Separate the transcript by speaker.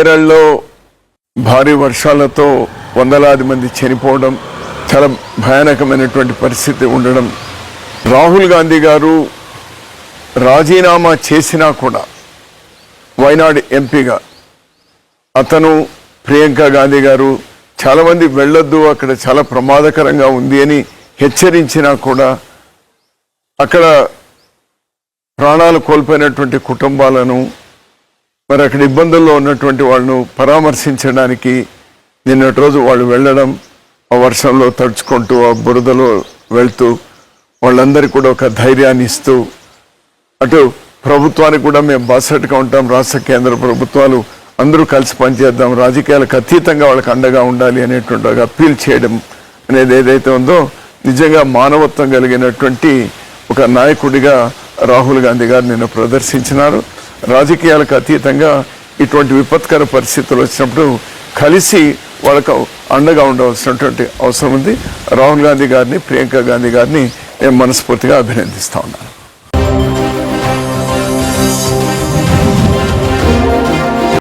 Speaker 1: కేరళలో భారీ వర్షాలతో వందలాది మంది చనిపోవడం, చాలా భయానకమైనటువంటి పరిస్థితి ఉండడం, రాహుల్ గాంధీ గారు రాజీనామా చేసినా కూడా వైనాడ్ ఎంపీగా అతను, ప్రియాంక గాంధీ గారు చాలామంది వెళ్ళొద్దు, అక్కడ చాలా ప్రమాదకరంగా ఉంది అని హెచ్చరించినా కూడా అక్కడ ప్రాణాలు కోల్పోయినటువంటి కుటుంబాలను, మరి అక్కడ ఇబ్బందుల్లో ఉన్నటువంటి వాళ్ళను పరామర్శించడానికి నిన్నటి రోజు వాళ్ళు వెళ్ళడం, ఆ వర్షంలో తడుచుకుంటూ ఆ బురదలో వెళ్తూ వాళ్ళందరికీ కూడా ఒక ధైర్యాన్ని ఇస్తూ, అటు ప్రభుత్వానికి కూడా మేము బాసటగా ఉంటాం, రాష్ట్ర కేంద్ర ప్రభుత్వాలు అందరూ కలిసి పనిచేద్దాం, రాజకీయాలకు అతీతంగా వాళ్ళకి అండగా ఉండాలి అనేటువంటి ఒక అప్పీల్ చేయడం అనేది ఏదైతే ఉందో నిజంగా మానవత్వం కలిగినటువంటి ఒక నాయకుడిగా రాహుల్ గాంధీ గారు నిన్న ప్రదర్శించినారు. రాజకీయాలకు అతీతంగా ఇటువంటి విపత్కర పరిస్థితులు వచ్చినప్పుడు కలిసి వాళ్ళకు అండగా ఉండవలసినటువంటి అవసరం ఉంది. రాహుల్ గాంధీ గారిని, ప్రియాంక గాంధీ గారిని నేను మనస్ఫూర్తిగా అభినందిస్తా ఉన్నాను.